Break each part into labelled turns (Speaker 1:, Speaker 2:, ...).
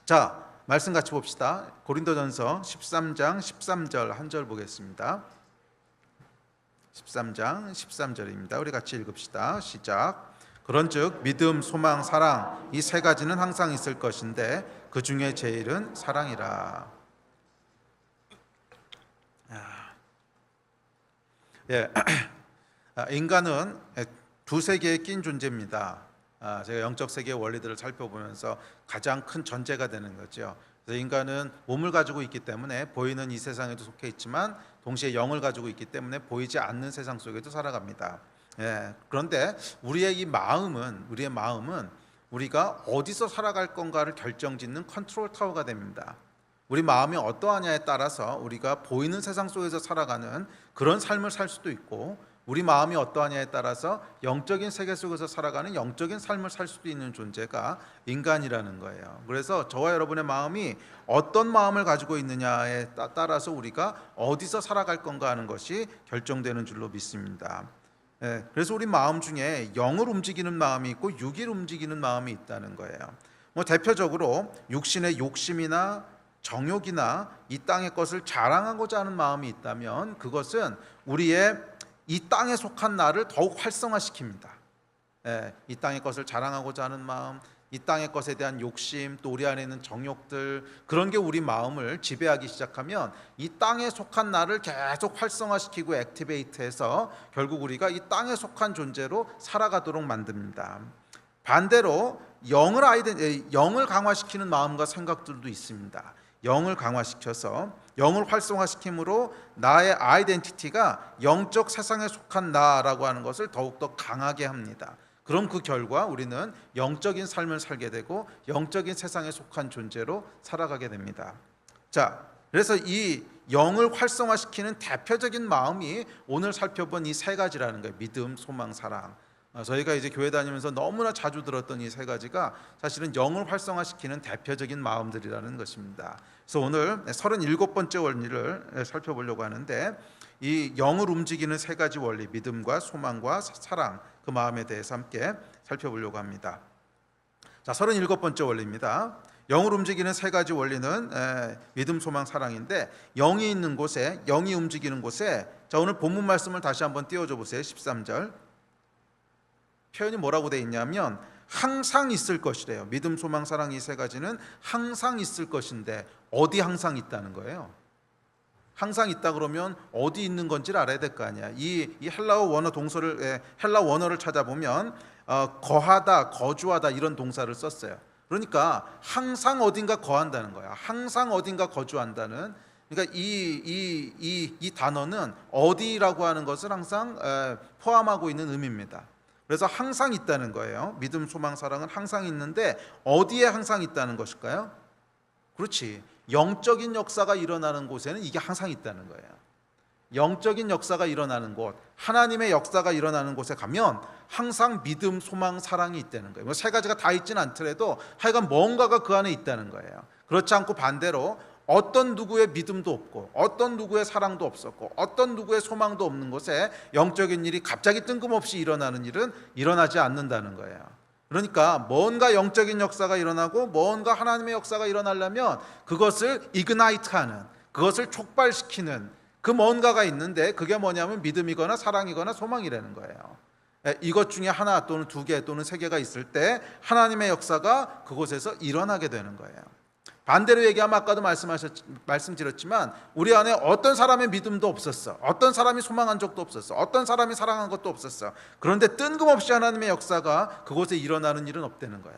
Speaker 1: 자, 말씀 같이 봅시다. 고린도전서 13장 13절 한 절 보겠습니다. 13장 13절입니다. 우리 같이 읽읍시다. 시작. 그런즉 믿음, 소망, 사랑 이 세 가지는 항상 있을 것인데 그 중에 제일은 사랑이라. 예, 인간은 두 세계에 낀 존재입니다. 제가 영적 세계의 원리들을 살펴보면서 가장 큰 전제가 되는 거죠. 그래서 인간은 몸을 가지고 있기 때문에 보이는 이 세상에도 속해 있지만 동시에 영을 가지고 있기 때문에 보이지 않는 세상 속에도 살아갑니다. 그런데 우리의 마음은 우리가 어디서 살아갈 건가를 결정짓는 컨트롤 타워가 됩니다. 우리 마음이 어떠하냐에 따라서 우리가 보이는 세상 속에서 살아가는 그런 삶을 살 수도 있고, 우리 마음이 어떠하냐에 따라서 영적인 세계 속에서 살아가는 영적인 삶을 살 수도 있는 존재가 인간이라는 거예요. 그래서 저와 여러분의 마음이 어떤 마음을 가지고 있느냐에 따라서 우리가 어디서 살아갈 건가 하는 것이 결정되는 줄로 믿습니다. 그래서 우리 마음 중에 영을 움직이는 마음이 있고 육을 움직이는 마음이 있다는 거예요. 대표적으로 육신의 욕심이나 정욕이나 이 땅의 것을 자랑하고자 하는 마음이 있다면 그것은 우리의 이 땅에 속한 나를 더욱 활성화시킵니다. 이 땅의 것을 자랑하고자 하는 마음, 이 땅의 것에 대한 욕심, 또 우리 안에 있는 정욕들, 그런 게 우리 마음을 지배하기 시작하면 이 땅에 속한 나를 계속 활성화시키고 액티베이트해서 결국 우리가 이 땅에 속한 존재로 살아가도록 만듭니다. 반대로 영을 강화시키는 마음과 생각들도 있습니다. 영을 강화시켜서 영을 활성화시킴으로 나의 아이덴티티가 영적 세상에 속한 나라고 하는 것을 더욱더 강하게 합니다. 그럼 그 결과 우리는 영적인 삶을 살게 되고 영적인 세상에 속한 존재로 살아가게 됩니다. 자, 그래서 이 영을 활성화시키는 대표적인 마음이 오늘 살펴본 이 세 가지라는 거예요. 믿음, 소망, 사랑. 저희가 이제 교회 다니면서 너무나 자주 들었던 이 세 가지가 사실은 영을 활성화시키는 대표적인 마음들이라는 것입니다. 그래서 오늘 37번째 원리를 살펴보려고 하는데, 이 영을 움직이는 세 가지 원리, 믿음과 소망과 사랑, 그 마음에 대해서 함께 살펴보려고 합니다. 자, 37번째 원리입니다. 영을 움직이는 세 가지 원리는 믿음, 소망, 사랑인데, 영이 있는 곳에, 영이 움직이는 곳에, 자, 오늘 본문 말씀을 다시 한번 띄워줘 보세요. 13절 표현이 뭐라고 되어 있냐면 항상 있을 것이래요. 믿음, 소망, 사랑 이 세 가지는 항상 있을 것인데 어디 항상 있다는 거예요? 항상 있다 그러면 어디 있는 건지를 알아야 될 거 아니야. 이 헬라어 원어 동서를 헬라 원어를 찾아보면 거하다, 거주하다 이런 동사를 썼어요. 그러니까 항상 어딘가 거한다는 거야. 항상 어딘가 거주한다는. 그러니까 이 단어는 어디라고 하는 것을 항상 포함하고 있는 의미입니다. 그래서 항상 있다는 거예요. 믿음, 소망, 사랑은 항상 있는데 어디에 항상 있다는 것일까요? 그렇지. 영적인 역사가 일어나는 곳에는 이게 항상 있다는 거예요. 영적인 역사가 일어나는 곳, 하나님의 역사가 일어나는 곳에 가면 항상 믿음, 소망, 사랑이 있다는 거예요. 세 가지가 다 있지는 않더라도 하여간 뭔가가 그 안에 있다는 거예요. 그렇지 않고 반대로 어떤 누구의 믿음도 없고 어떤 누구의 사랑도 없었고 어떤 누구의 소망도 없는 곳에 영적인 일이 갑자기 뜬금없이 일어나는 일은 일어나지 않는다는 거예요. 그러니까 뭔가 영적인 역사가 일어나고 뭔가 하나님의 역사가 일어나려면 그것을 이그나이트하는, 그것을 촉발시키는 그 뭔가가 있는데 그게 뭐냐면 믿음이거나 사랑이거나 소망이라는 거예요. 이것 중에 하나 또는 두 개 또는 세 개가 있을 때 하나님의 역사가 그곳에서 일어나게 되는 거예요. 반대로 얘기하면 아까도 말씀드렸지만 우리 안에 어떤 사람의 믿음도 없었어. 어떤 사람이 소망한 적도 없었어. 어떤 사람이 사랑한 것도 없었어. 그런데 뜬금없이 하나님의 역사가 그곳에 일어나는 일은 없다는 거야.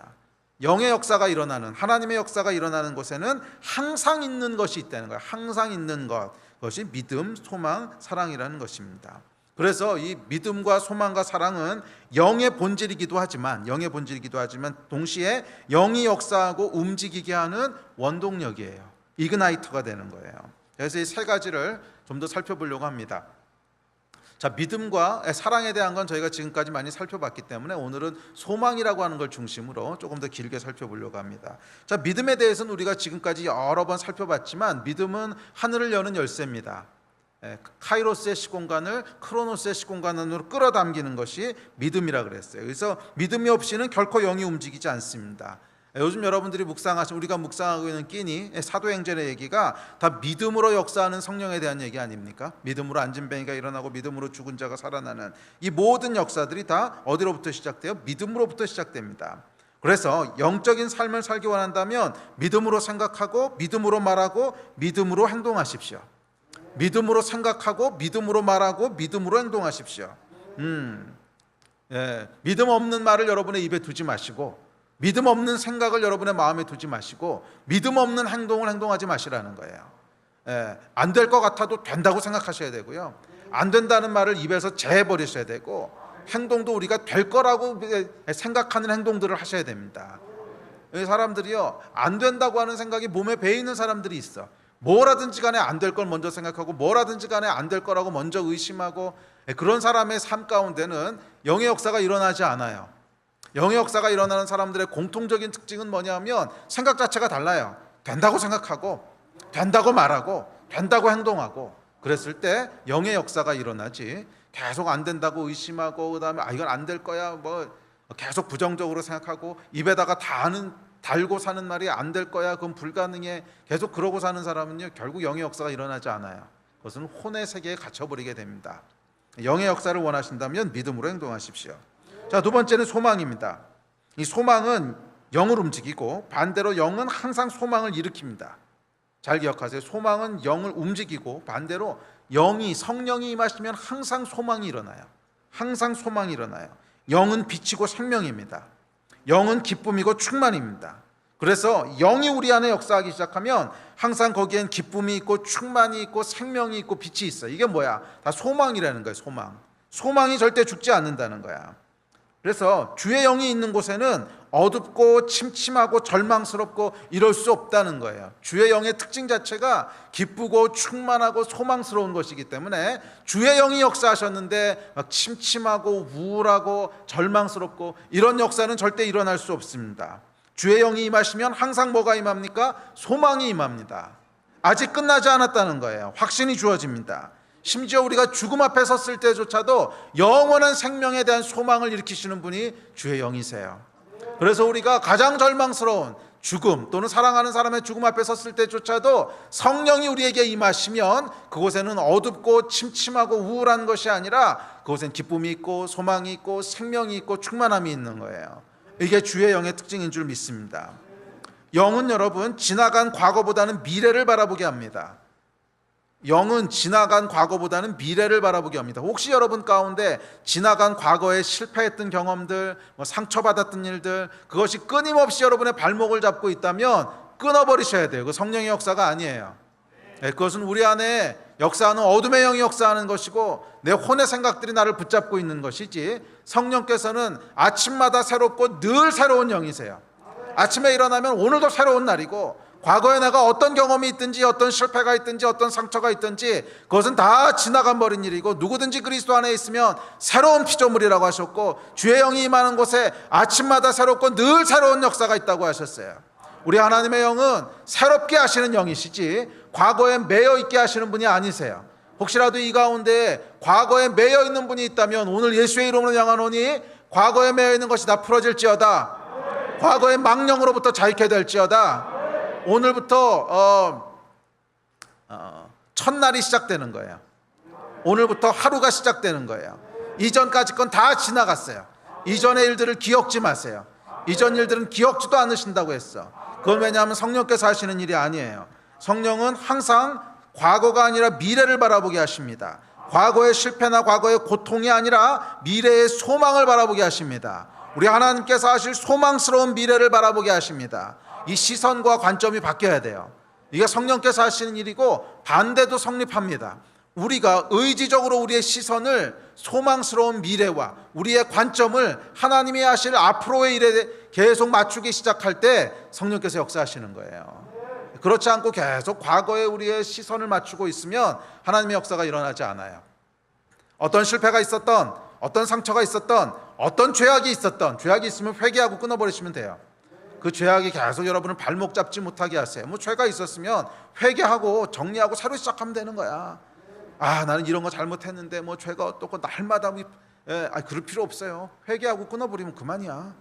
Speaker 1: 영의 역사가 일어나는, 하나님의 역사가 일어나는 곳에는 항상 있는 것이 있다는 거야. 항상 있는 것, 그것이 믿음, 소망, 사랑이라는 것입니다. 그래서 이 믿음과 소망과 사랑은 영의 본질이기도 하지만 동시에 영이 역사하고 움직이게 하는 원동력이에요. 이그나이터가 되는 거예요. 그래서 이 세 가지를 좀 더 살펴보려고 합니다. 자, 믿음과 사랑에 대한 건 저희가 지금까지 많이 살펴봤기 때문에 오늘은 소망이라고 하는 걸 중심으로 조금 더 길게 살펴보려고 합니다. 자, 믿음에 대해서는 우리가 지금까지 여러 번 살펴봤지만 믿음은 하늘을 여는 열쇠입니다. 카이로스의 시공간을 크로노스의 시공간 안으로 끌어당기는 것이 믿음이라 그랬어요. 그래서 믿음이 없이는 결코 영이 움직이지 않습니다. 요즘 여러분들이 우리가 묵상하고 있는 끼니 사도행전의 얘기가 다 믿음으로 역사하는 성령에 대한 얘기 아닙니까? 믿음으로 안진뱅이가 일어나고 믿음으로 죽은 자가 살아나는 이 모든 역사들이 다 어디로부터 시작돼요? 믿음으로부터 시작됩니다. 그래서 영적인 삶을 살기 원한다면 믿음으로 생각하고 믿음으로 말하고 믿음으로 행동하십시오. 믿음으로 생각하고 믿음으로 말하고 믿음으로 행동하십시오. 믿음 없는 말을 여러분의 입에 두지 마시고, 믿음 없는 생각을 여러분의 마음에 두지 마시고, 믿음 없는 행동을 행동하지 마시라는 거예요. 안 될 것 같아도 된다고 생각하셔야 되고요, 안 된다는 말을 입에서 제해버리셔야 되고, 행동도 우리가 될 거라고 생각하는 행동들을 하셔야 됩니다. 사람들이요, 안 된다고 하는 생각이 몸에 배어 있는 사람들이 있어. 뭐라든지 간에 안 될 걸 먼저 생각하고, 뭐라든지 간에 안 될 거라고 먼저 의심하고, 그런 사람의 삶 가운데는 영의 역사가 일어나지 않아요. 영의 역사가 일어나는 사람들의 공통적인 특징은 뭐냐면 생각 자체가 달라요. 된다고 생각하고, 된다고 말하고, 된다고 행동하고, 그랬을 때 영의 역사가 일어나지, 계속 안 된다고 의심하고, 그다음에 이건 안 될 거야, 뭐 계속 부정적으로 생각하고, 입에다가 달고 사는 말이 안 될 거야, 그건 불가능해, 계속 그러고 사는 사람은요, 결국 영의 역사가 일어나지 않아요. 그것은 혼의 세계에 갇혀버리게 됩니다. 영의 역사를 원하신다면 믿음으로 행동하십시오. 자, 두 번째는 소망입니다. 이 소망은 영을 움직이고, 반대로 영은 항상 소망을 일으킵니다. 잘 기억하세요. 소망은 영을 움직이고, 반대로 성령이 임하시면 항상 소망이 일어나요. 항상 소망이 일어나요. 영은 빛이고 생명입니다. 영은 기쁨이고 충만입니다. 그래서 영이 우리 안에 역사하기 시작하면 항상 거기엔 기쁨이 있고 충만이 있고 생명이 있고 빛이 있어요. 이게 뭐야? 다 소망이라는 거예요. 소망이 절대 죽지 않는다는 거야. 그래서 주의 영이 있는 곳에는 어둡고 침침하고 절망스럽고 이럴 수 없다는 거예요. 주의 영의 특징 자체가 기쁘고 충만하고 소망스러운 것이기 때문에, 주의 영이 역사하셨는데 막 침침하고 우울하고 절망스럽고 이런 역사는 절대 일어날 수 없습니다. 주의 영이 임하시면 항상 뭐가 임합니까? 소망이 임합니다. 아직 끝나지 않았다는 거예요. 확신이 주어집니다. 심지어 우리가 죽음 앞에 섰을 때조차도 영원한 생명에 대한 소망을 일으키시는 분이 주의 영이세요. 그래서 우리가 가장 절망스러운 죽음 또는 사랑하는 사람의 죽음 앞에 섰을 때조차도 성령이 우리에게 임하시면 그곳에는 어둡고 침침하고 우울한 것이 아니라 그곳엔 기쁨이 있고 소망이 있고 생명이 있고 충만함이 있는 거예요. 이게 주의 영의 특징인 줄 믿습니다. 영은 여러분, 지나간 과거보다는 미래를 바라보게 합니다. 영은 지나간 과거보다는 미래를 바라보게 합니다. 혹시 여러분 가운데 지나간 과거에 실패했던 경험들, 상처받았던 일들, 그것이 끊임없이 여러분의 발목을 잡고 있다면 끊어버리셔야 돼요. 그 성령의 역사가 아니에요. 그것은 우리 안에 역사하는 어둠의 영이 역사하는 것이고, 내 혼의 생각들이 나를 붙잡고 있는 것이지, 성령께서는 아침마다 새롭고 늘 새로운 영이세요. 아침에 일어나면 오늘도 새로운 날이고, 과거에 내가 어떤 경험이 있든지, 어떤 실패가 있든지, 어떤 상처가 있든지 그것은 다 지나간 버린 일이고, 누구든지 그리스도 안에 있으면 새로운 피조물이라고 하셨고, 주의 영이 임하는 곳에 아침마다 새롭고 늘 새로운 역사가 있다고 하셨어요. 우리 하나님의 영은 새롭게 하시는 영이시지 과거에 매여 있게 하시는 분이 아니세요. 혹시라도 이 가운데 과거에 매여 있는 분이 있다면 오늘 예수의 이름으로 명하노니 과거에 매여 있는 것이 다 풀어질지어다. 과거의 망령으로부터 자유케 될지어다. 오늘부터 첫날이 시작되는 거예요. 오늘부터 하루가 시작되는 거예요. 이전까지 건 다 지나갔어요. 이전의 일들을 기억지 마세요. 이전 일들은 기억지도 않으신다고 했어. 그건 왜냐하면 성령께서 하시는 일이 아니에요. 성령은 항상 과거가 아니라 미래를 바라보게 하십니다. 과거의 실패나 과거의 고통이 아니라 미래의 소망을 바라보게 하십니다. 우리 하나님께서 하실 소망스러운 미래를 바라보게 하십니다. 이 시선과 관점이 바뀌어야 돼요. 이게 성령께서 하시는 일이고, 반대도 성립합니다. 우리가 의지적으로 우리의 시선을 소망스러운 미래와 우리의 관점을 하나님이 하실 앞으로의 일에 계속 맞추기 시작할 때 성령께서 역사하시는 거예요. 그렇지 않고 계속 과거에 우리의 시선을 맞추고 있으면 하나님의 역사가 일어나지 않아요. 어떤 실패가 있었던, 어떤 상처가 있었던, 어떤 죄악이 있었던, 죄악이 있으면 회개하고 끊어버리시면 돼요. 그 죄악이 계속 여러분을 발목 잡지 못하게 하세요. 죄가 있었으면 회개하고 정리하고 새로 시작하면 되는 거야. 나는 이런 거 잘못했는데 죄가 어떻고 날마다 그럴 필요 없어요. 회개하고 끊어버리면 그만이야.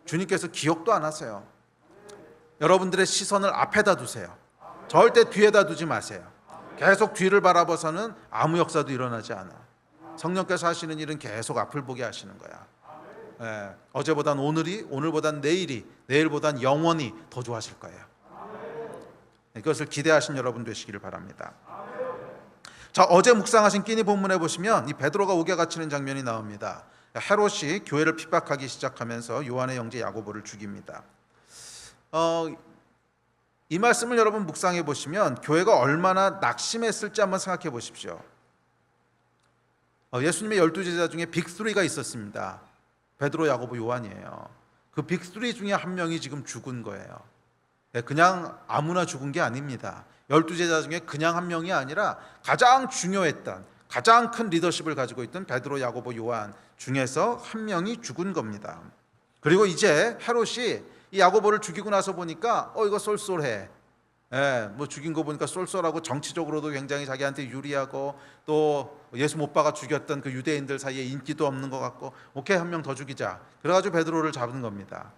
Speaker 1: 주님께서 기억도 안 하세요. 여러분들의 시선을 앞에다 두세요. 절대 뒤에다 두지 마세요. 계속 뒤를 바라봐서는 아무 역사도 일어나지 않아. 성령께서 하시는 일은 계속 앞을 보게 하시는 거야. 어제보단 오늘이, 오늘보단 내일이, 내일보단 영원히 더 좋아질 거예요. 이것을 기대하신 여러분 되시기를 바랍니다. 자, 어제 묵상하신 끼니 본문에 보시면 이 베드로가 옥에 갇히는 장면이 나옵니다. 헤롯이 교회를 핍박하기 시작하면서 요한의 형제 야고보를 죽입니다. 이 말씀을 여러분 묵상해 보시면 교회가 얼마나 낙심했을지 한번 생각해 보십시오. 예수님의 12제자 중에 빅3가 있었습니다. 베드로, 야고보, 요한이에요. 그 빅3 중에 한 명이 지금 죽은 거예요. 그냥 아무나 죽은 게 아닙니다. 12제자 중에 그냥 한 명이 아니라 가장 중요했던, 가장 큰 리더십을 가지고 있던 베드로, 야고보, 요한 중에서 한 명이 죽은 겁니다. 그리고 이제 헤롯이 이 야고보를 죽이고 나서 보니까 이거 쏠쏠해. 뭐 죽인 거 보니까 쏠쏠하고 정치적으로도 굉장히 자기한테 유리하고 또 예수 못 박아 죽였던 그 유대인들 사이에 인기도 없는 것 같고, 오케이, 한 명 더 죽이자. 그래가지고 베드로를 잡은 겁니다.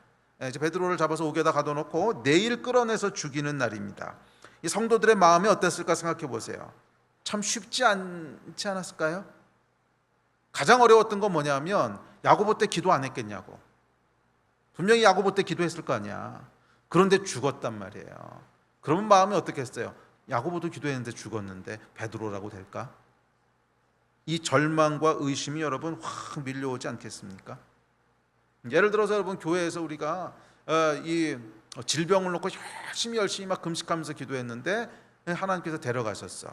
Speaker 1: 이제 베드로를 잡아서 옥에다 가둬놓고 내일 끌어내서 죽이는 날입니다. 이 성도들의 마음이 어땠을까 생각해 보세요. 참 쉽지 않지 않았을까요? 가장 어려웠던 건 뭐냐면 야고보 때 기도 안 했겠냐고. 분명히 야고보 때 기도했을 거 아니야. 그런데 죽었단 말이에요. 그러면 마음이 어떻겠어요? 야고보도 기도했는데 죽었는데 베드로라고 될까? 이 절망과 의심이 여러분 확 밀려오지 않겠습니까? 예를 들어서 여러분 교회에서 우리가 이 질병을 놓고 열심히 막 금식하면서 기도했는데 하나님께서 데려가셨어.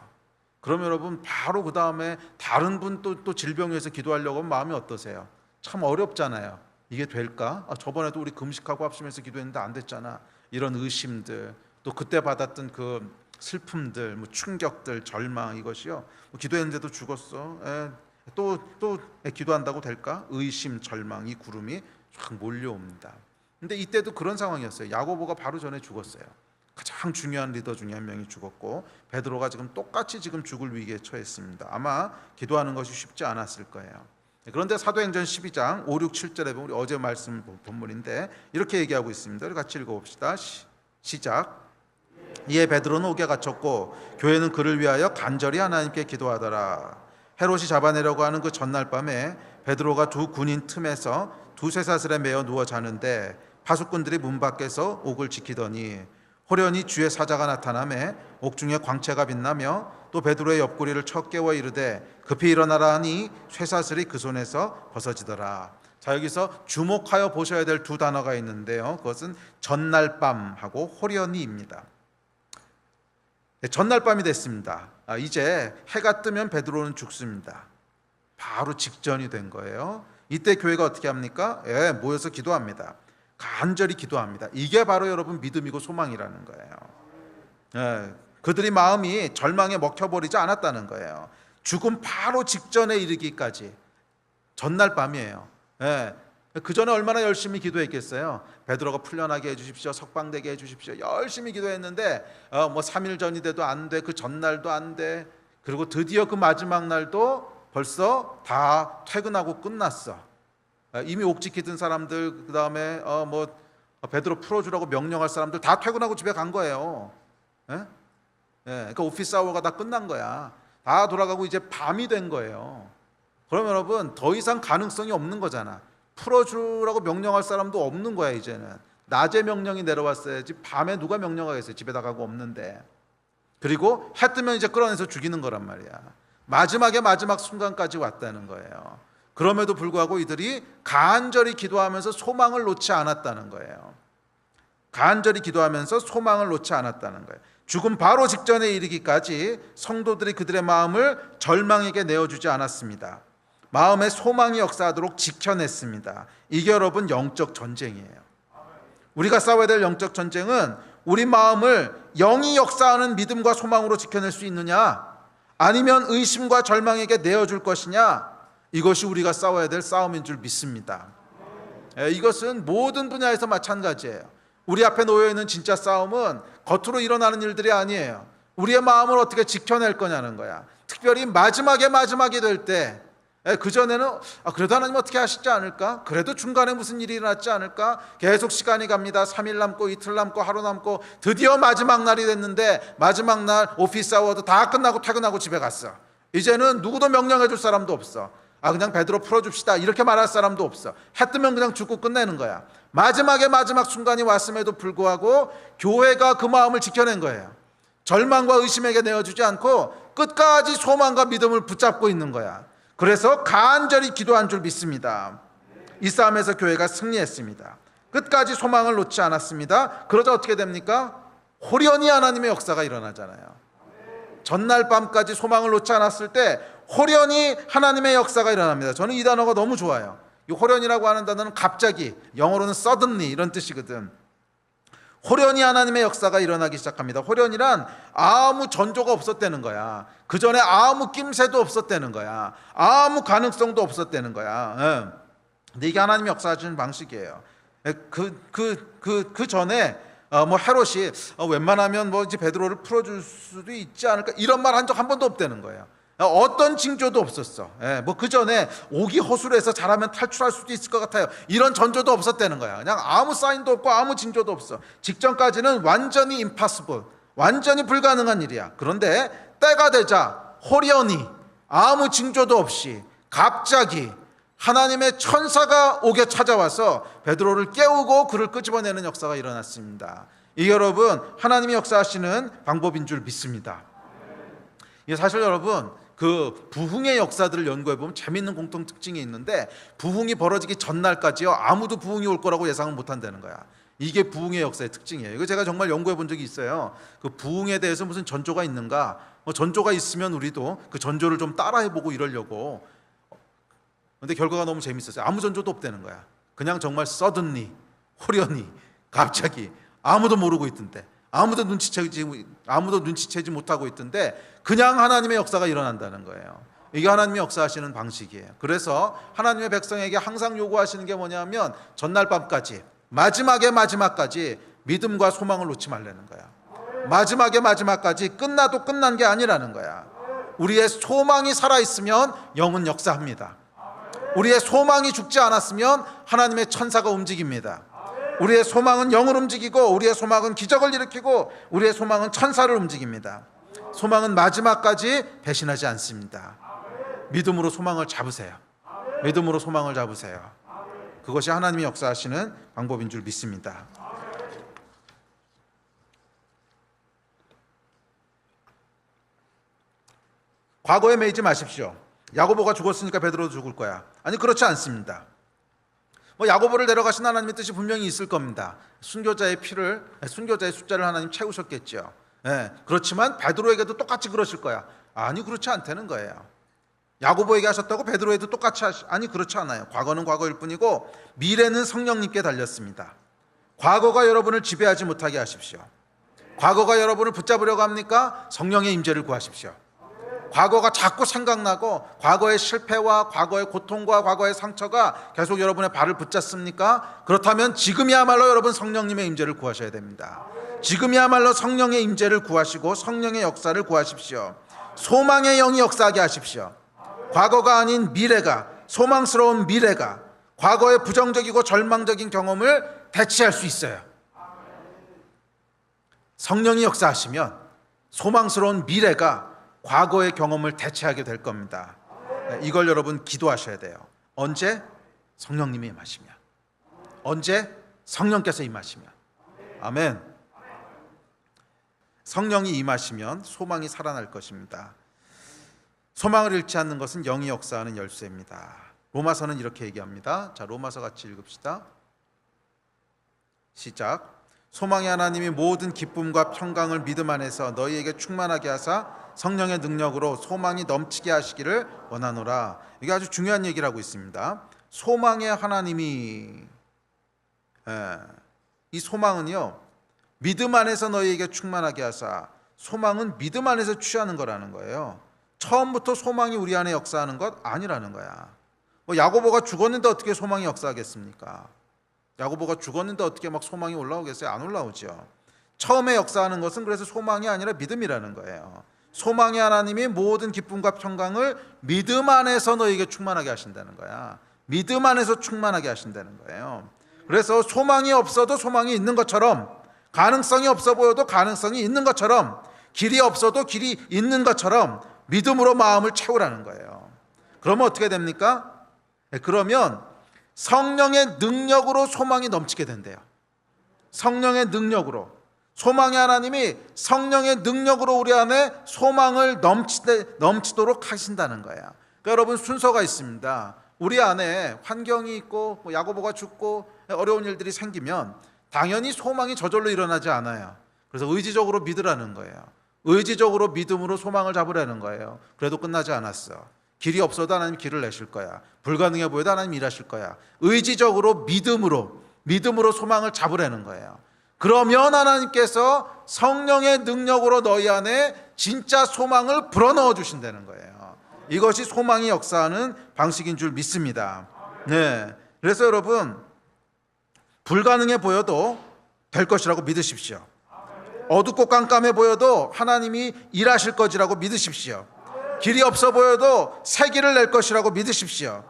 Speaker 1: 그러면 여러분 바로 그 다음에 다른 분 또 질병 위해서 기도하려고 하면 마음이 어떠세요? 참 어렵잖아요. 이게 될까? 저번에도 우리 금식하고 합심해서 기도했는데 안 됐잖아. 이런 의심들, 또 그때 받았던 그 슬픔들, 뭐 충격들, 절망, 이것이요. 기도했는데도 죽었어. 또 기도한다고 될까? 의심, 절망, 이 구름이 쫙 몰려옵니다. 근데 이때도 그런 상황이었어요. 야고보가 바로 전에 죽었어요. 가장 중요한 리더 중에 한 명이 죽었고 베드로가 지금 똑같이 지금 죽을 위기에 처했습니다. 아마 기도하는 것이 쉽지 않았을 거예요. 그런데 사도행전 12장 5, 6, 7절에 보면 우리 어제 말씀 본문인데 이렇게 얘기하고 있습니다. 우리 같이 읽어봅시다. 시작. 이에 베드로는 옥에 갇혔고 교회는 그를 위하여 간절히 하나님께 기도하더라. 헤롯이 잡아내려고 하는 그 전날 밤에 베드로가 두 군인 틈에서 두 쇠사슬에 매어 누워 자는데 파수꾼들이 문 밖에서 옥을 지키더니 호련히 주의 사자가 나타나매 옥중에 광채가 빛나며 또 베드로의 옆구리를 쳐 깨워 이르되 급히 일어나라 하니 쇠사슬이 그 손에서 벗어지더라. 자, 여기서 주목하여 보셔야 될 두 단어가 있는데요. 그것은 전날 밤하고 호련히입니다. 전날 밤이 됐습니다. 이제 해가 뜨면 베드로는 죽습니다. 바로 직전이 된 거예요. 이때 교회가 어떻게 합니까? 모여서 기도합니다. 간절히 기도합니다. 이게 바로 여러분 믿음이고 소망이라는 거예요. 그들이 마음이 절망에 먹혀버리지 않았다는 거예요. 죽음 바로 직전에 이르기까지 전날 밤이에요. 그 전에 얼마나 열심히 기도했겠어요. 베드로가 풀려나게 해주십시오, 석방되게 해주십시오, 열심히 기도했는데 뭐 3일 전이 돼도 안 돼, 그 전날도 안 돼. 그리고 드디어 그 마지막 날도 벌써 다 퇴근하고 끝났어. 이미 옥 지키던 사람들, 그 다음에 뭐 베드로 풀어주라고 명령할 사람들 다 퇴근하고 집에 간 거예요. 그러니까 오피스 아워가 다 끝난 거야. 다 돌아가고 이제 밤이 된 거예요. 그러면 여러분 더 이상 가능성이 없는 거잖아. 풀어주라고 명령할 사람도 없는 거야. 이제는 낮에 명령이 내려왔어야지 밤에 누가 명령하겠어요. 집에다 가고 없는데. 그리고 해 뜨면 이제 끌어내서 죽이는 거란 말이야. 마지막 순간까지 왔다는 거예요. 그럼에도 불구하고 이들이 간절히 기도하면서 소망을 놓지 않았다는 거예요. 간절히 기도하면서 소망을 놓지 않았다는 거예요. 죽음 바로 직전에 이르기까지 성도들이 그들의 마음을 절망에게 내어주지 않았습니다. 마음의 소망이 역사하도록 지켜냈습니다. 이게 여러분 영적 전쟁이에요. 우리가 싸워야 될 영적 전쟁은 우리 마음을 영이 역사하는 믿음과 소망으로 지켜낼 수 있느냐, 아니면 의심과 절망에게 내어줄 것이냐, 이것이 우리가 싸워야 될 싸움인 줄 믿습니다. 이것은 모든 분야에서 마찬가지예요. 우리 앞에 놓여있는 진짜 싸움은 겉으로 일어나는 일들이 아니에요. 우리의 마음을 어떻게 지켜낼 거냐는 거야. 특별히 마지막이 될 때 그 전에는 그래도 하나님 어떻게 하시지 않을까? 그래도 중간에 무슨 일이 일어났지 않을까? 계속 시간이 갑니다. 3일 남고 이틀 남고 하루 남고 드디어 마지막 날이 됐는데 마지막 날 오피스 아워도 다 끝나고 퇴근하고 집에 갔어. 이제는 누구도 명령해 줄 사람도 없어. 그냥 베드로 풀어줍시다 이렇게 말할 사람도 없어. 해 뜨면 그냥 죽고 끝내는 거야. 마지막에 마지막 순간이 왔음에도 불구하고 교회가 그 마음을 지켜낸 거예요. 절망과 의심에게 내어주지 않고 끝까지 소망과 믿음을 붙잡고 있는 거야. 그래서 간절히 기도한 줄 믿습니다. 이 싸움에서 교회가 승리했습니다. 끝까지 소망을 놓지 않았습니다. 그러자 어떻게 됩니까? 호련히 하나님의 역사가 일어나잖아요. 전날 밤까지 소망을 놓지 않았을 때 호련히 하나님의 역사가 일어납니다. 저는 이 단어가 너무 좋아요. 이 호련이라고 하는 단어는 갑자기, 영어로는 suddenly 이런 뜻이거든. 호련히 하나님의 역사가 일어나기 시작합니다. 호련이란 아무 전조가 없었다는 거야. 그 전에 아무 낌새도 없었다는 거야. 아무 가능성도 없었다는 거야. 근데 이게 하나님이 역사하시는 방식이에요. 그 전에 헤롯이 웬만하면 이제 베드로를 풀어줄 수도 있지 않을까 이런 말 한 적 한 번도 없다는 거예요. 어떤 징조도 없었어. 그 전에 오기 허술해서 잘하면 탈출할 수도 있을 것 같아요. 이런 전조도 없었다는 거야. 그냥 아무 사인도 없고 아무 징조도 없어. 직전까지는 완전히 impossible, 완전히 불가능한 일이야. 그런데 때가 되자 호련히 아무 징조도 없이 갑자기 하나님의 천사가 옥에 찾아와서 베드로를 깨우고 그를 끄집어내는 역사가 일어났습니다. 이 여러분 하나님이 역사하시는 방법인 줄 믿습니다. 사실 여러분 그 부흥의 역사들을 연구해 보면 재미있는 공통 특징이 있는데 부흥이 벌어지기 전날까지요 아무도 부흥이 올 거라고 예상을 못 한다는 거야. 이게 부흥의 역사의 특징이에요. 이거 제가 정말 연구해 본 적이 있어요. 그 부흥에 대해서 무슨 전조가 있는가? 전조가 있으면 우리도 그 전조를 좀 따라해 보고 이러려고. 근데 결과가 너무 재밌었어요. 아무 전조도 없다는 거야. 그냥 정말 suddenly, 호련히, 갑자기 아무도 모르고 있던데, 아무도 눈치채지 못하고 있던데 그냥 하나님의 역사가 일어난다는 거예요. 이게 하나님의 역사하시는 방식이에요. 그래서 하나님의 백성에게 항상 요구하시는 게 뭐냐면 전날 밤까지, 마지막까지 믿음과 소망을 놓지 말라는 거야. 마지막까지 끝나도 끝난 게 아니라는 거야. 우리의 소망이 살아있으면 영은 역사합니다. 우리의 소망이 죽지 않았으면 하나님의 천사가 움직입니다. 우리의 소망은 영을 움직이고 우리의 소망은 기적을 일으키고 우리의 소망은 천사를 움직입니다. 소망은 마지막까지 배신하지 않습니다. 믿음으로 소망을 잡으세요. 믿음으로 소망을 잡으세요. 그것이 하나님이 역사하시는 방법인 줄 믿습니다. 과거에 매이지 마십시오. 야고보가 죽었으니까 베드로도 죽을 거야. 아니 그렇지 않습니다. 야고보를 데려가신 하나님의 뜻이 분명히 있을 겁니다. 순교자의 숫자를 하나님 채우셨겠죠. 그렇지만 베드로에게도 똑같이 그러실 거야. 아니 그렇지 않다는 거예요. 야고보에게 하셨다고 베드로에도 똑같이 아니 그렇지 않아요. 과거는 과거일 뿐이고 미래는 성령님께 달렸습니다. 과거가 여러분을 지배하지 못하게 하십시오. 과거가 여러분을 붙잡으려고 합니까? 성령의 임재를 구하십시오. 과거가 자꾸 생각나고 과거의 실패와 과거의 고통과 과거의 상처가 계속 여러분의 발을 붙잡습니까? 그렇다면 지금이야말로 여러분 성령님의 임재를 구하셔야 됩니다. 지금이야말로 성령의 임재를 구하시고 성령의 역사를 구하십시오. 소망의 영이 역사하게 하십시오. 과거가 아닌 미래가, 소망스러운 미래가 과거의 부정적이고 절망적인 경험을 대체할 수 있어요. 성령이 역사하시면 소망스러운 미래가 과거의 경험을 대체하게 될 겁니다. 이걸 여러분 기도하셔야 돼요. 언제? 성령님이 임하시면. 언제? 성령께서 임하시면. 아멘. 성령이 임하시면 소망이 살아날 것입니다. 소망을 잃지 않는 것은 영이 역사하는 열쇠입니다. 로마서는 이렇게 얘기합니다. 자, 로마서 같이 읽읍시다. 시작. 소망의 하나님이 모든 기쁨과 평강을 믿음 안에서 너희에게 충만하게 하사 성령의 능력으로 소망이 넘치게 하시기를 원하노라. 이게 아주 중요한 얘기를 하고 있습니다. 소망의 하나님이, 이 소망은요 믿음 안에서 너희에게 충만하게 하사, 소망은 믿음 안에서 취하는 거라는 거예요. 처음부터 소망이 우리 안에 역사하는 것 아니라는 거야. 야고보가 죽었는데 어떻게 소망이 역사하겠습니까? 야고보가 죽었는데 어떻게 막 소망이 올라오겠어요? 안 올라오죠. 처음에 역사하는 것은 그래서 소망이 아니라 믿음이라는 거예요. 소망의 하나님이 모든 기쁨과 평강을 믿음 안에서 너에게 충만하게 하신다는 거야. 믿음 안에서 충만하게 하신다는 거예요. 그래서 소망이 없어도 소망이 있는 것처럼, 가능성이 없어 보여도 가능성이 있는 것처럼, 길이 없어도 길이 있는 것처럼 믿음으로 마음을 채우라는 거예요. 그러면 어떻게 됩니까? 그러면 성령의 능력으로 소망이 넘치게 된대요. 성령의 능력으로. 소망의 하나님이 성령의 능력으로 우리 안에 소망을 넘치도록 하신다는 거예요. 그러니까 여러분, 순서가 있습니다. 우리 안에 환경이 있고 야고보가 죽고 어려운 일들이 생기면 당연히 소망이 저절로 일어나지 않아요. 그래서 의지적으로 믿으라는 거예요. 의지적으로 믿음으로 소망을 잡으라는 거예요. 그래도 끝나지 않았어. 길이 없어도 하나님 길을 내실 거야. 불가능해 보여도 하나님 일하실 거야. 의지적으로 믿음으로 소망을 잡으라는 거예요. 그러면 하나님께서 성령의 능력으로 너희 안에 진짜 소망을 불어넣어 주신다는 거예요. 이것이 소망이 역사하는 방식인 줄 믿습니다. 네. 그래서 여러분, 불가능해 보여도 될 것이라고 믿으십시오. 어둡고 깜깜해 보여도 하나님이 일하실 것이라고 믿으십시오. 길이 없어 보여도 새 길을 낼 것이라고 믿으십시오.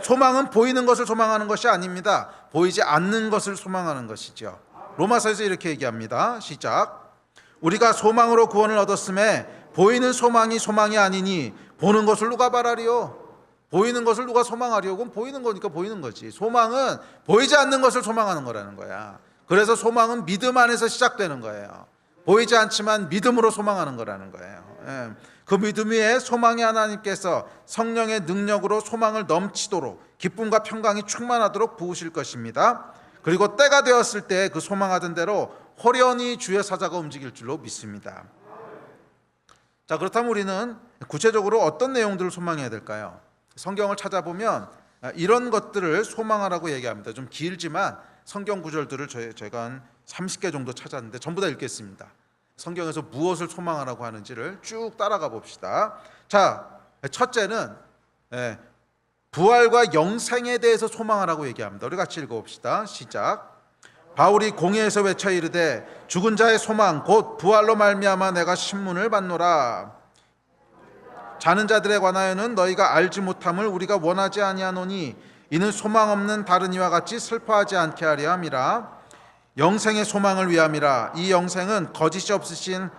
Speaker 1: 소망은 보이는 것을 소망하는 것이 아닙니다. 보이지 않는 것을 소망하는 것이죠. 로마서에서 이렇게 얘기합니다. 시작. 우리가 소망으로 구원을 얻었음에 보이는 소망이 아니니 보는 것을 누가 바라리요? 보이는 것을 누가 소망하리요? 그건 보이는 거니까 보이는 거지. 소망은 보이지 않는 것을 소망하는 거라는 거야. 그래서 소망은 믿음 안에서 시작되는 거예요. 보이지 않지만 믿음으로 소망하는 거라는 거예요. 그 믿음 위에 소망의 하나님께서 성령의 능력으로 소망을 넘치도록 기쁨과 평강이 충만하도록 부으실 것입니다. 그리고 때가 되었을 때 그 소망하던 대로 호련히 주의 사자가 움직일 줄로 믿습니다. 자, 그렇다면 우리는 구체적으로 어떤 내용들을 소망해야 될까요? 성경을 찾아보면 이런 것들을 소망하라고 얘기합니다. 좀 길지만 성경 구절들을 제가 한 30개 정도 찾았는데 전부 다 읽겠습니다. 성경에서 무엇을 소망하라고 하는지를 쭉 따라가 봅시다. 자, 첫째는 부활과 영생에 대해서 소망하라고 얘기합니다. 우리 같이 읽어봅시다. 시작. 바울이 공회에서 외쳐 이르되 죽은 자의 소망 곧 부활로 말미암아 내가 신문을 받노라. 자는 자들에 관하여는 너희가 알지 못함을 우리가 원하지 아니하노니 이는 소망 없는 다른 이와 같이 슬퍼하지 않게 하려 함이라. 영생의 소망을 위함이라. 이 영생은 거짓이 없으신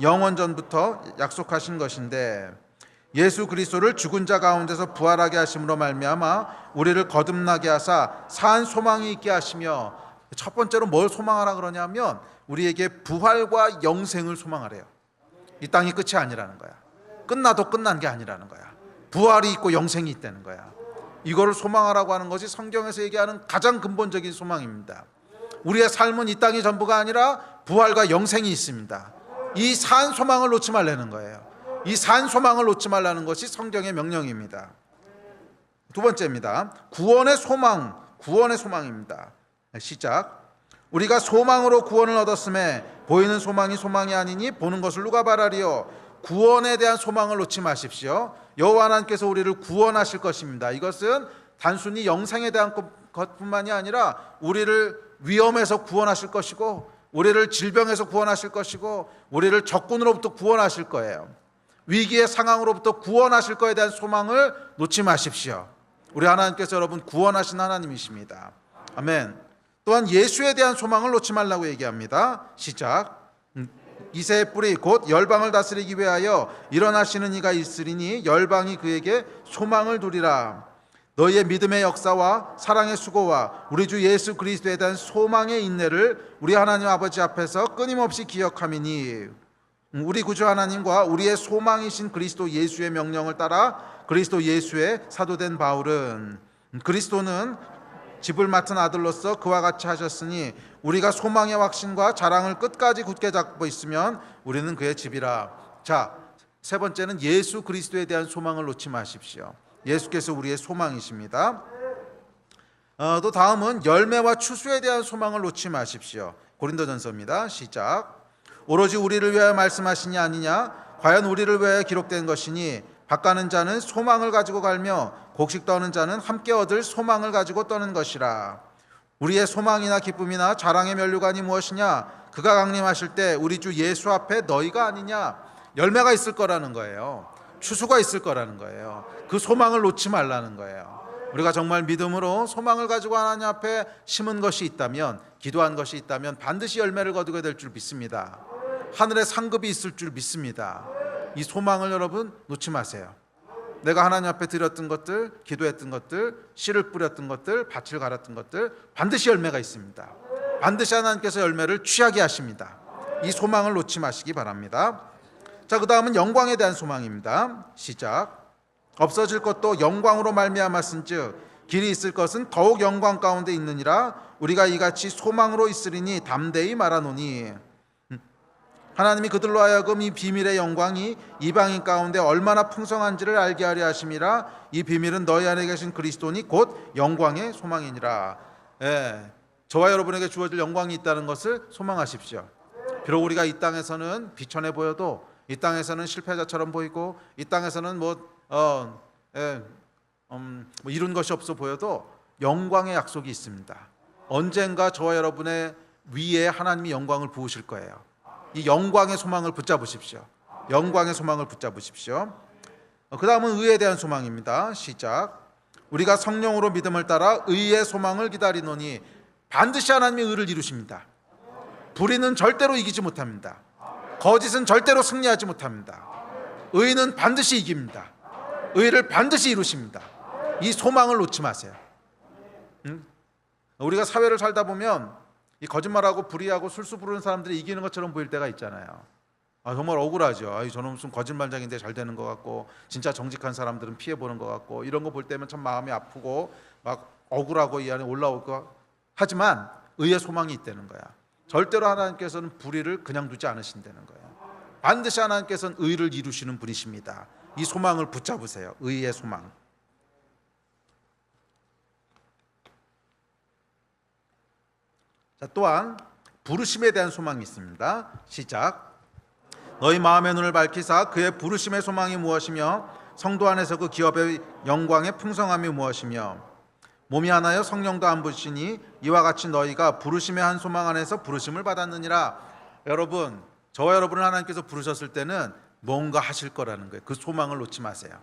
Speaker 1: 영원전부터 약속하신 것인데 예수 그리스도를 죽은 자 가운데서 부활하게 하심으로 말미암아 우리를 거듭나게 하사 산 소망이 있게 하시며, 첫 번째로 뭘 소망하라 그러냐면 우리에게 부활과 영생을 소망하래요. 이 땅이 끝이 아니라는 거야. 끝나도 끝난 게 아니라는 거야. 부활이 있고 영생이 있다는 거야. 이거를 소망하라고 하는 것이 성경에서 얘기하는 가장 근본적인 소망입니다. 우리의 삶은 이 땅이 전부가 아니라 부활과 영생이 있습니다. 이 산 소망을 놓지 말라는 거예요. 이 산 소망을 놓지 말라는 것이 성경의 명령입니다. 두 번째입니다. 구원의 소망입니다. 시작. 우리가 소망으로 구원을 얻었음에 보이는 소망이 아니니 보는 것을 누가 바라리요? 구원에 대한 소망을 놓지 마십시오. 여호와 하나님께서 우리를 구원하실 것입니다. 이것은 단순히 영생에 대한 것뿐만이 아니라 우리를 위험에서 구원하실 것이고, 우리를 질병에서 구원하실 것이고, 우리를 적군으로부터 구원하실 거예요. 위기의 상황으로부터 구원하실 것에 대한 소망을 놓지 마십시오. 우리 하나님께서 여러분 구원하신 하나님이십니다. 아멘. 또한 예수에 대한 소망을 놓지 말라고 얘기합니다. 시작. 이새의 뿌리 곧 열방을 다스리기 위하여 일어나시는 이가 있으리니 열방이 그에게 소망을 두리라. 너희의 믿음의 역사와 사랑의 수고와 우리 주 예수 그리스도에 대한 소망의 인내를 우리 하나님 아버지 앞에서 끊임없이 기억함이니, 우리 구주 하나님과 우리의 소망이신 그리스도 예수의 명령을 따라 그리스도 예수의 사도된 바울은, 그리스도는 집을 맡은 아들로서 그와 같이 하셨으니 우리가 소망의 확신과 자랑을 끝까지 굳게 잡고 있으면 우리는 그의 집이라. 자, 세 번째는 예수 그리스도에 대한 소망을 놓지 마십시오. 예수께서 우리의 소망이십니다. 또 다음은 열매와 추수에 대한 소망을 놓지 마십시오. 고린도전서입니다. 시작. 오로지 우리를 위하여 말씀하시냐 아니냐? 과연 우리를 위하여 기록된 것이니 밭가는 자는 소망을 가지고 갈며 곡식 떠는 자는 함께 얻을 소망을 가지고 떠는 것이라. 우리의 소망이나 기쁨이나 자랑의 면류관이 무엇이냐? 그가 강림하실 때 우리 주 예수 앞에 너희가 아니냐? 열매가 있을 거라는 거예요. 추수가 있을 거라는 거예요. 그 소망을 놓지 말라는 거예요. 우리가 정말 믿음으로 소망을 가지고 하나님 앞에 심은 것이 있다면, 기도한 것이 있다면 반드시 열매를 거두게 될 줄 믿습니다. 하늘의 상급이 있을 줄 믿습니다. 이 소망을 여러분 놓지 마세요. 내가 하나님 앞에 드렸던 것들, 기도했던 것들, 씨를 뿌렸던 것들, 밭을 갈았던 것들, 반드시 열매가 있습니다. 반드시 하나님께서 열매를 취하게 하십니다. 이 소망을 놓지 마시기 바랍니다. 자, 그 다음은 영광에 대한 소망입니다. 시작. 없어질 것도 영광으로 말미암았은즉 길이 있을 것은 더욱 영광 가운데 있느니라. 우리가 이같이 소망으로 있으리니 담대히 말하노니. 하나님이 그들로 하여금 이 비밀의 영광이 이방인 가운데 얼마나 풍성한지를 알게 하려 하심이라. 이 비밀은 너희 안에 계신 그리스도니 곧 영광의 소망이니라. 저와 여러분에게 주어질 영광이 있다는 것을 소망하십시오. 비록 우리가 이 땅에서는 비천해 보여도, 이 땅에서는 실패자처럼 보이고, 이 땅에서는 이룬 것이 없어 보여도 영광의 약속이 있습니다. 언젠가 저와 여러분의 위에 하나님이 영광을 부으실 거예요. 이 영광의 소망을 붙잡으십시오. 영광의 소망을 붙잡으십시오. 그 다음은 의에 대한 소망입니다. 시작. 우리가 성령으로 믿음을 따라 의의 소망을 기다리노니. 반드시 하나님이 의를 이루십니다. 불의는 절대로 이기지 못합니다. 거짓은 절대로 승리하지 못합니다. 의는 반드시 이깁니다. 의를 반드시 이루십니다. 이 소망을 놓지 마세요. 우리가 사회를 살다 보면 이 거짓말하고 불의하고 술수 부르는 사람들이 이기는 것처럼 보일 때가 있잖아요. 정말 억울하죠. 저는 무슨 거짓말장인데 잘 되는 것 같고, 진짜 정직한 사람들은 피해보는 것 같고, 이런 거 볼 때면 참 마음이 아프고 막 억울하고 이 안에 올라올 거. 하지만 의의 소망이 있다는 거야. 절대로 하나님께서는 불의를 그냥 두지 않으신다는 거예요. 반드시 하나님께서는 의를 이루시는 분이십니다. 이 소망을 붙잡으세요. 의의 소망. 자, 또한 부르심에 대한 소망이 있습니다. 시작. 너희 마음의 눈을 밝히사 그의 부르심의 소망이 무엇이며 성도 안에서 그 기업의 영광의 풍성함이 무엇이며 몸이 하나여 성령도 안 부으시니 이와 같이 너희가 부르심의 한 소망 안에서 부르심을 받았느니라. 여러분, 저와 여러분을 하나님께서 부르셨을 때는 뭔가 하실 거라는 거예요. 그 소망을 놓지 마세요.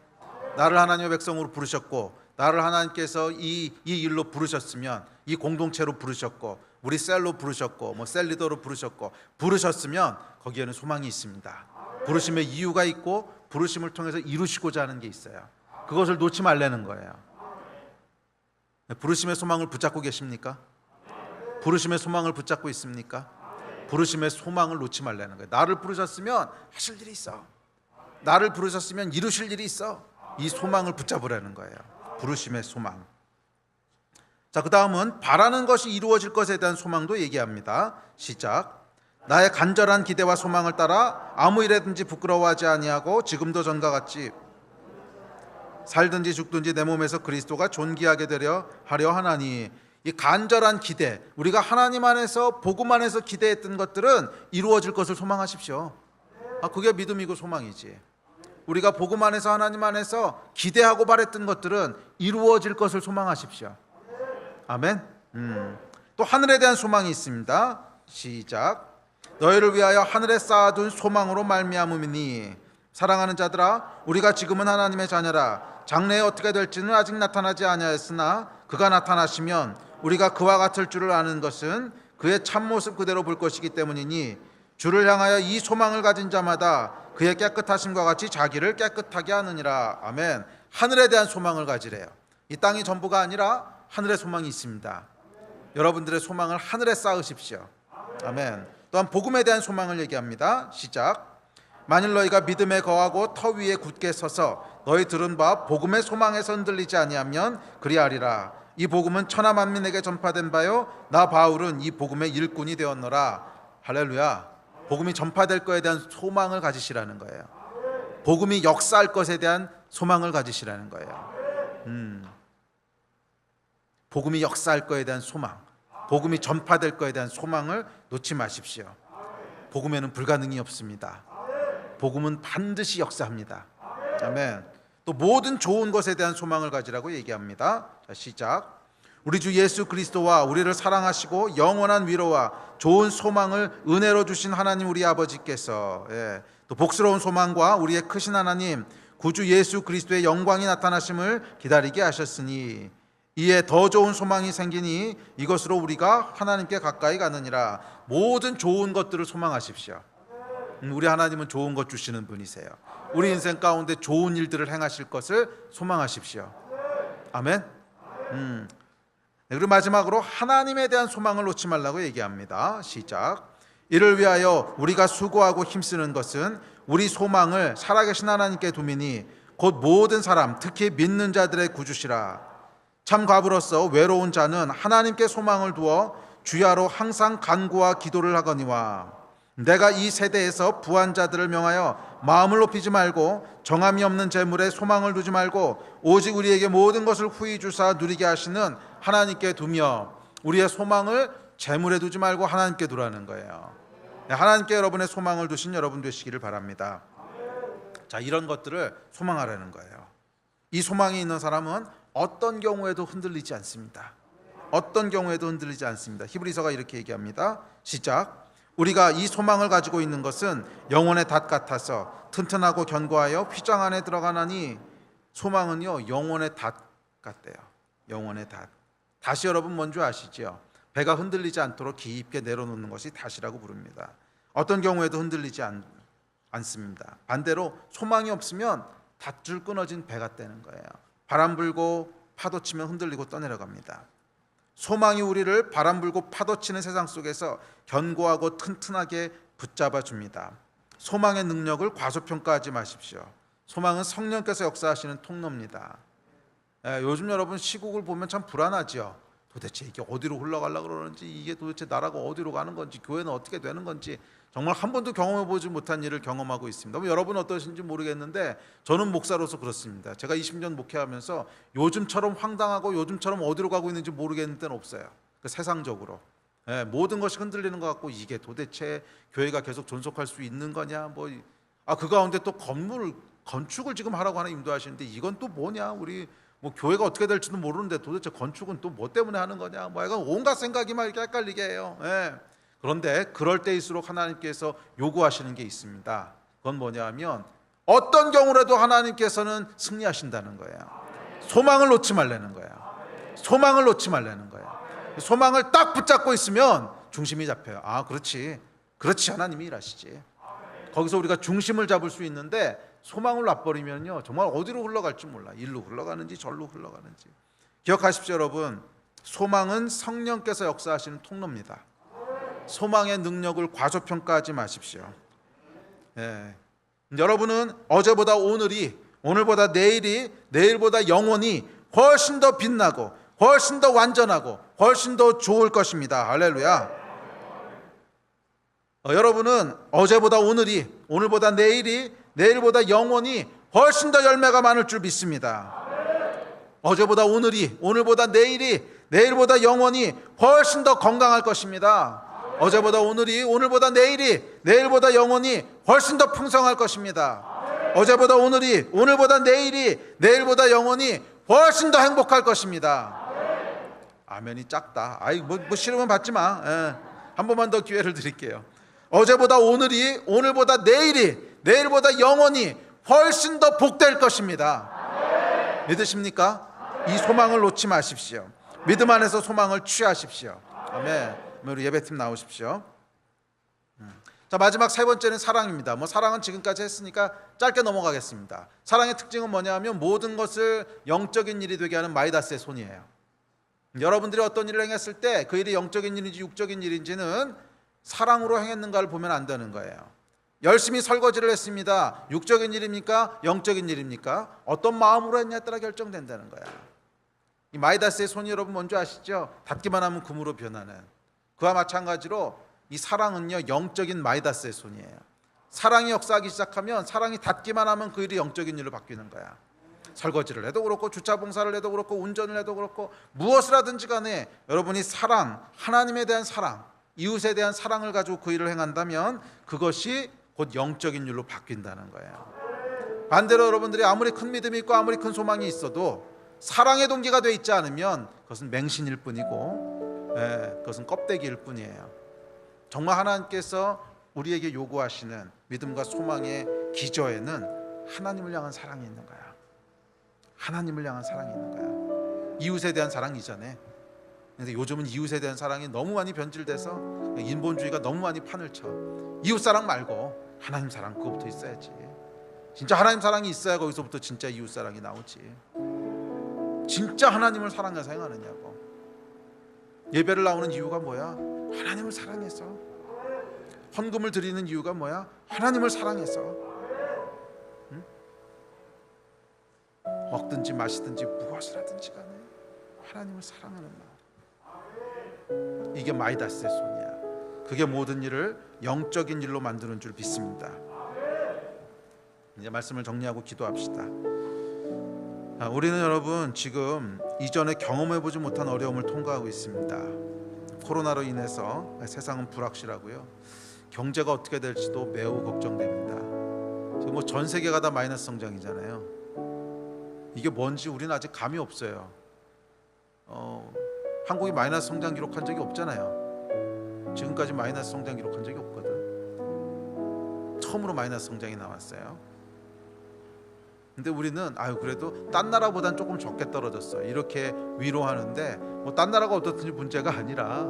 Speaker 1: 나를 하나님의 백성으로 부르셨고, 나를 하나님께서 이 일로 부르셨으면, 이 공동체로 부르셨고, 우리 셀로 부르셨고, 셀 리더로 부르셨으면 거기에는 소망이 있습니다. 부르심의 이유가 있고, 부르심을 통해서 이루시고자 하는 게 있어요. 그것을 놓지 말라는 거예요. 부르심의 소망을 붙잡고 계십니까? 부르심의 소망을 붙잡고 있습니까? 부르심의 소망을 놓지 말라는 거예요. 나를 부르셨으면 하실 일이 있어. 나를 부르셨으면 이루실 일이 있어. 이 소망을 붙잡으라는 거예요. 부르심의 소망. 자, 그 다음은 바라는 것이 이루어질 것에 대한 소망도 얘기합니다. 시작. 나의 간절한 기대와 소망을 따라 아무 일에든지 부끄러워하지 아니하고 지금도 전과 같이 살든지 죽든지 내 몸에서 그리스도가 존귀하게 되려 하려 하나니. 이 간절한 기대, 우리가 하나님 안에서 복음 안에서 기대했던 것들은 이루어질 것을 소망하십시오. 그게 믿음이고 소망이지. 우리가 복음 안에서 하나님 안에서 기대하고 바랬던 것들은 이루어질 것을 소망하십시오. 아멘. 또 하늘에 대한 소망이 있습니다. 시작. 너희를 위하여 하늘에 쌓아둔 소망으로 말미암음이니. 사랑하는 자들아, 우리가 지금은 하나님의 자녀라. 장래에 어떻게 될지는 아직 나타나지 아니하였으나 그가 나타나시면 우리가 그와 같을 줄을 아는 것은 그의 참모습 그대로 볼 것이기 때문이니. 주를 향하여 이 소망을 가진 자마다 그의 깨끗하심과 같이 자기를 깨끗하게 하느니라. 아멘. 하늘에 대한 소망을 가지래요. 이 땅이 전부가 아니라 하늘의 소망이 있습니다. 여러분들의 소망을 하늘에 쌓으십시오. 아멘. 또한 복음에 대한 소망을 얘기합니다. 시작. 만일 너희가 믿음에 거하고 터 위에 굳게 서서 너희 들은 바 복음의 소망에서 흔들리지 아니하면 그리하리라. 이 복음은 천하 만민에게 전파된 바요 나 바울은 이 복음의 일꾼이 되었노라. 할렐루야. 복음이 전파될 것에 대한 소망을 가지시라는 거예요. 복음이 역사할 것에 대한 소망을 가지시라는 거예요. 복음이 역사할 것에 대한 소망, 복음이 전파될 것에 대한 소망을 놓지 마십시오. 복음에는 불가능이 없습니다. 복음은 반드시 역사합니다. 아멘. 또 모든 좋은 것에 대한 소망을 가지라고 얘기합니다. 자, 시작. 우리 주 예수 그리스도와 우리를 사랑하시고 영원한 위로와 좋은 소망을 은혜로 주신 하나님 우리 아버지께서 또 복스러운 소망과 우리의 크신 하나님 구주 예수 그리스도의 영광이 나타나심을 기다리게 하셨으니 이에 더 좋은 소망이 생기니 이것으로 우리가 하나님께 가까이 가느니라. 모든 좋은 것들을 소망하십시오. 우리 하나님은 좋은 것 주시는 분이세요. 우리 인생 가운데 좋은 일들을 행하실 것을 소망하십시오. 아멘. 그리고 마지막으로 하나님에 대한 소망을 놓지 말라고 얘기합니다. 시작. 이를 위하여 우리가 수고하고 힘쓰는 것은 우리 소망을 살아계신 하나님께 두미니 곧 모든 사람 특히 믿는 자들의 구주시라. 참 과부로서 외로운 자는 하나님께 소망을 두어 주야로 항상 간구와 기도를 하거니와 내가 이 세대에서 부한 자들을 명하여 마음을 높이지 말고 정함이 없는 재물에 소망을 두지 말고 오직 우리에게 모든 것을 후히 주사 누리게 하시는 하나님께 두며 우리의 소망을 재물에 두지 말고 하나님께 두라는 거예요. 하나님께 여러분의 소망을 두신 여러분 되시기를 바랍니다. 자, 이런 것들을 소망하라는 거예요. 이 소망이 있는 사람은 어떤 경우에도 흔들리지 않습니다. 어떤 경우에도 흔들리지 않습니다. 히브리서가 이렇게 얘기합니다. 시작. 우리가 이 소망을 가지고 있는 것은 영혼의 닷 같아서 튼튼하고 견고하여 휘장 안에 들어가나니 소망은요 영혼의 닷 같대요. 영혼의 닷. 다시 여러분 뭔지 아시죠? 배가 흔들리지 않도록 깊게 내려놓는 것이 닷이라고 부릅니다. 어떤 경우에도 흔들리지 않습니다. 반대로 소망이 없으면 닷줄 끊어진 배가 되는 거예요. 바람 불고 파도 치면 흔들리고 떠내려갑니다. 소망이 우리를 바람 불고 파도 치는 세상 속에서 견고하고 튼튼하게 붙잡아 줍니다. 소망의 능력을 과소평가하지 마십시오. 소망은 성령께서 역사하시는 통로입니다. 요즘 여러분 시국을 보면 참 불안하죠. 도대체 이게 어디로 흘러가려고 그러는지, 이게 도대체 나라가 어디로 가는 건지, 교회는 어떻게 되는 건지 정말 한 번도 경험해보지 못한 일을 경험하고 있습니다. 여러분 어떠신지 모르겠는데 저는 목사로서 그렇습니다. 제가 20년 목회하면서 요즘처럼 황당하고 요즘처럼 어디로 가고 있는지 모르겠는 때는 없어요. 세상적으로 모든 것이 흔들리는 것 같고 이게 도대체 교회가 계속 존속할 수 있는 거냐, 그 가운데 또 건축을 지금 하라고 하나 인도하시는데 이건 또 뭐냐, 우리 교회가 어떻게 될지도 모르는데 도대체 건축은 또 뭐 때문에 하는 거냐, 약간 온갖 생각이 막 이렇게 헷갈리게 해요. 그런데 그럴 때일수록 하나님께서 요구하시는 게 있습니다. 그건 뭐냐 하면 어떤 경우라도 하나님께서는 승리하신다는 거예요. 소망을 놓지 말라는 거예요. 소망을 놓지 말라는 거예요. 소망을 딱 붙잡고 있으면 중심이 잡혀요. 그렇지 하나님이 일하시지. 거기서 우리가 중심을 잡을 수 있는데 소망을 놔버리면요 정말 어디로 흘러갈지 몰라. 일로 흘러가는지 절로 흘러가는지. 기억하십시오 여러분. 소망은 성령께서 역사하시는 통로입니다. 소망의 능력을 과소평가하지 마십시오. 여러분은 어제보다 오늘이, 오늘보다 내일이, 내일보다 영원히 훨씬 더 빛나고 훨씬 더 완전하고 훨씬 더 좋을 것입니다. 할렐루야. 여러분은 어제보다 오늘이, 오늘보다 내일이, 내일보다 영원히 훨씬 더 열매가 많을 줄 믿습니다. 어제보다 오늘이, 오늘보다 내일이, 내일보다 영원히 훨씬 더 건강할 것입니다. 어제보다 오늘이, 오늘보다 내일이, 내일보다 영원히 훨씬 더 풍성할 것입니다. 어제보다 오늘이, 오늘보다 내일이, 내일보다 영원히 훨씬 더 행복할 것입니다. 아멘이 작다. 싫으면 받지 마. 한 번만 더 기회를 드릴게요. 어제보다 오늘이, 오늘보다 내일이, 내일보다 영원히 훨씬 더 복될 것입니다. 믿으십니까? 이 소망을 놓지 마십시오. 믿음 안에서 소망을 취하십시오. 아멘. 우리 예배팀 나오십시오. 자, 마지막 세 번째는 사랑입니다. 사랑은 지금까지 했으니까 짧게 넘어가겠습니다. 사랑의 특징은 뭐냐 하면 모든 것을 영적인 일이 되게 하는 마이다스의 손이에요. 여러분들이 어떤 일을 행했을 때 그 일이 영적인 일인지 육적인 일인지는 사랑으로 행했는가를 보면 안 되는 거예요. 열심히 설거지를 했습니다. 육적인 일입니까? 영적인 일입니까? 어떤 마음으로 했냐에 따라 결정된다는 거야. 이 마이다스의 손이 여러분 뭔지 아시죠? 닿기만 하면 금으로 변하는. 그와 마찬가지로 이 사랑은요 영적인 마이다스의 손이에요. 사랑이 역사하기 시작하면 사랑이 닿기만 하면 그 일이 영적인 일로 바뀌는 거야. 설거지를 해도 그렇고 주차 봉사를 해도 그렇고 운전을 해도 그렇고 무엇을 하든지 간에 여러분이 사랑, 하나님에 대한 사랑, 이웃에 대한 사랑을 가지고 그 일을 행한다면 그것이 곧 영적인 일로 바뀐다는 거예요. 반대로 여러분들이 아무리 큰 믿음이 있고 아무리 큰 소망이 있어도 사랑의 동기가 돼 있지 않으면 그것은 맹신일 뿐이고 그것은 껍데기일 뿐이에요. 정말 하나님께서 우리에게 요구하시는 믿음과 소망의 기저에는 하나님을 향한 사랑이 있는 거야. 하나님을 향한 사랑이 있는 거야. 이웃에 대한 사랑 이전에. 근데 요즘은 이웃에 대한 사랑이 너무 많이 변질돼서 인본주의가 너무 많이 판을 쳐. 이웃 사랑 말고 하나님 사랑, 그거부터 있어야지. 진짜 하나님 사랑이 있어야 거기서부터 진짜 이웃 사랑이 나오지. 진짜 하나님을 사랑해서 행하느냐고. 예배를 나오는 이유가 뭐야? 하나님을 사랑해서. 헌금을 드리는 이유가 뭐야? 하나님을 사랑해서. 응? 먹든지 마시든지 무엇을 하든지 간에 하나님을 사랑하는 마음, 이게 마이다스의 손이야. 그게 모든 일을 영적인 일로 만드는 줄 믿습니다. 이제 말씀을 정리하고 기도합시다. 우리는 여러분 지금 이전에 경험해보지 못한 어려움을 통과하고 있습니다. 코로나로 인해서 세상은 불확실하고요. 경제가 어떻게 될지도 매우 걱정됩니다. 지금 전 세계가 다 마이너스 성장이잖아요. 이게 뭔지 우리는 아직 감이 없어요. 한국이 마이너스 성장 기록한 적이 없잖아요. 지금까지 마이너스 성장 기록한 적이 없거든. 처음으로 마이너스 성장이 나왔어요. 근데 우리는 그래도 딴 나라보단 조금 적게 떨어졌어, 이렇게 위로하는데 딴 나라가 어떻든지 문제가 아니라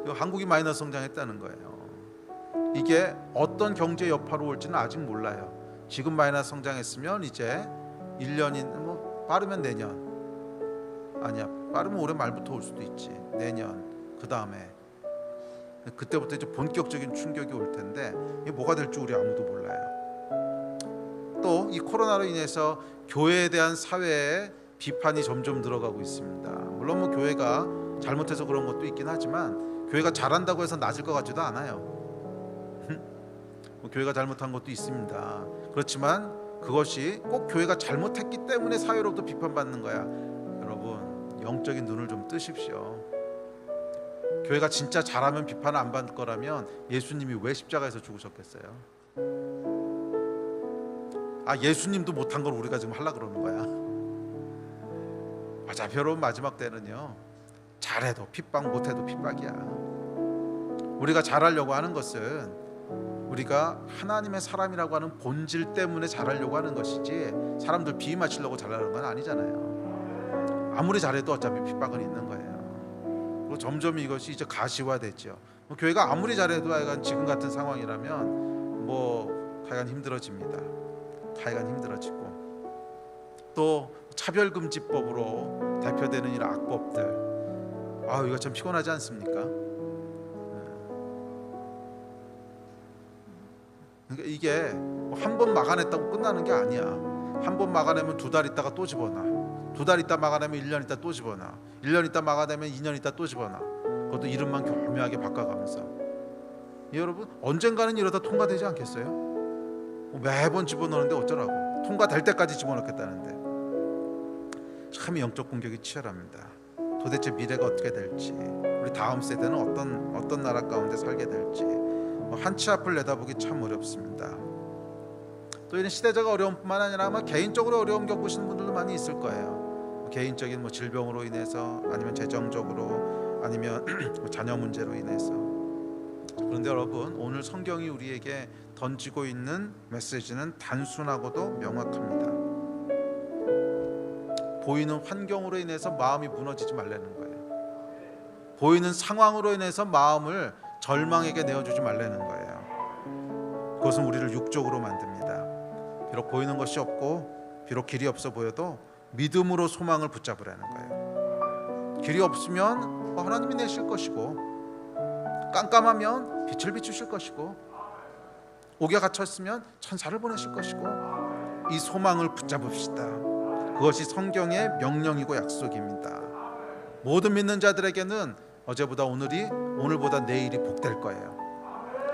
Speaker 1: 한국이 마이너스 성장했다는 거예요. 이게 어떤 경제 여파로 올지는 아직 몰라요. 지금 마이너스 성장했으면 이제 1년인 빠르면 내년, 아니야 빠르면 올해 말부터 올 수도 있지. 내년, 그 다음에 그때부터 이제 본격적인 충격이 올 텐데 이게 뭐가 될지 우리 아무도 몰라요. 또 이 코로나로 인해서 교회에 대한 사회의 비판이 점점 늘어가고 있습니다. 물론 교회가 잘못해서 그런 것도 있긴 하지만 교회가 잘한다고 해서 나아질 것 같지도 않아요. 교회가 잘못한 것도 있습니다. 그렇지만 그것이 꼭 교회가 잘못했기 때문에 사회로부터 비판받는 거야. 여러분, 영적인 눈을 좀 뜨십시오. 교회가 진짜 잘하면 비판을 안 받을 거라면 예수님이 왜 십자가에서 죽으셨겠어요? 예수님도 못한 걸 우리가 지금 하려고 그러는 거야. 어차피 여러분 마지막 때는요, 잘해도 핍박, 못해도 핍박이야. 우리가 잘하려고 하는 것은 우리가 하나님의 사람이라고 하는 본질 때문에 잘하려고 하는 것이지 사람들 비위 맞추려고 잘하는 건 아니잖아요. 아무리 잘해도 어차피 핍박은 있는 거예요. 그리고 점점 이것이 이제 가시화됐죠. 교회가 아무리 잘해도 하여간 지금 같은 상황이라면 하여간 힘들어집니다. 하여간 힘들어지고, 또 차별금지법으로 대표되는 이런 악법들, 이거 참 피곤하지 않습니까? 그러니까 이게 한 번 막아냈다고 끝나는 게 아니야. 한 번 막아내면 2달 있다가 또 집어넣어. 2달 있다 막아내면 1년 있다 또 집어넣어. 1년 있다 막아내면 2년 있다 또 집어넣어. 그것도 이름만 교묘하게 바꿔가면서. 여러분, 언젠가는 이러다 통과되지 않겠어요? 매번 집어넣는데 어쩌라고. 통과될 때까지 집어넣겠다는데. 참 영적 공격이 치열합니다. 도대체 미래가 어떻게 될지, 우리 다음 세대는 어떤 나라 가운데 살게 될지 한 치 앞을 내다보기 참 어렵습니다. 또 이런 시대적 어려움뿐만 아니라 아마 개인적으로 어려움 겪으시는 분들도 많이 있을 거예요. 개인적인 질병으로 인해서, 아니면 재정적으로, 아니면 자녀 문제로 인해서. 그런데 여러분, 오늘 성경이 우리에게 던지고 있는 메시지는 단순하고도 명확합니다. 보이는 환경으로 인해서 마음이 무너지지 말라는 거예요. 보이는 상황으로 인해서 마음을 절망에게 내어주지 말라는 거예요. 그것은 우리를 육적으로 만듭니다. 비록 보이는 것이 없고 비록 길이 없어 보여도 믿음으로 소망을 붙잡으라는 거예요. 길이 없으면 하나님이 내실 것이고, 깜깜하면 빛을 비추실 것이고, 옥에 갇혔으면 천사를 보내실 것이고, 이 소망을 붙잡읍시다. 그것이 성경의 명령이고 약속입니다. 모든 믿는 자들에게는 어제보다 오늘이, 오늘보다 내일이 복될 거예요.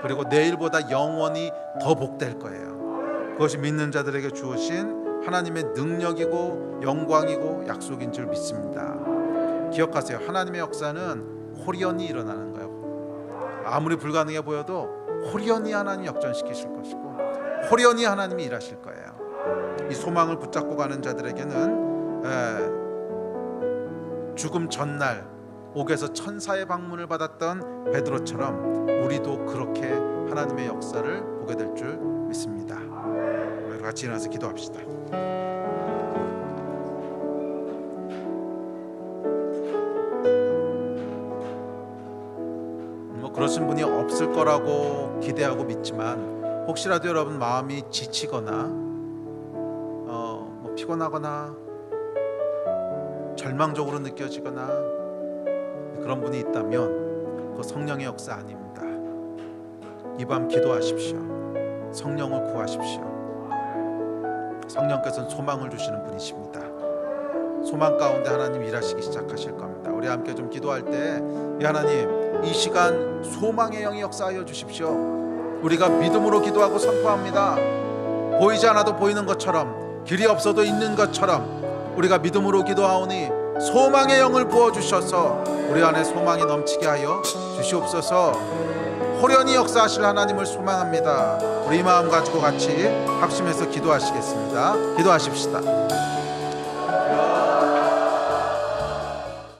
Speaker 1: 그리고 내일보다 영원히 더 복될 거예요. 그것이 믿는 자들에게 주어진 하나님의 능력이고 영광이고 약속인 줄 믿습니다. 기억하세요. 하나님의 역사는 홀연히 일어나는 거예요. 아무리 불가능해 보여도 홀연히 하나님이 역전시키실 것이고, 홀연히 하나님이 일하실 거예요. 이 소망을 붙잡고 가는 자들에게는 죽음 전날 옥에서 천사의 방문을 받았던 베드로처럼 우리도 그렇게 하나님의 역사를 보게 될 줄 믿습니다. 우리 같이 일어나서 기도합시다. 그러신 분이 없을 거라고 기대하고 믿지만 혹시라도 여러분 마음이 지치거나 피곤하거나 절망적으로 느껴지거나 그런 분이 있다면 그 성령의 역사 아닙니다. 이 밤 기도하십시오. 성령을 구하십시오. 성령께서는 소망을 주시는 분이십니다. 소망 가운데 하나님 일하시기 시작하실 겁니다. 우리 함께 좀 기도할 때 하나님, 이 시간 소망의 영이 역사하여 주십시오. 우리가 믿음으로 기도하고 선포합니다. 보이지 않아도 보이는 것처럼, 길이 없어도 있는 것처럼 우리가 믿음으로 기도하오니 소망의 영을 부어주셔서 우리 안에 소망이 넘치게 하여 주시옵소서. 호련히 역사하실 하나님을 소망합니다. 우리 이 마음 가지고 같이 합심해서 기도하시겠습니다. 기도하십시다.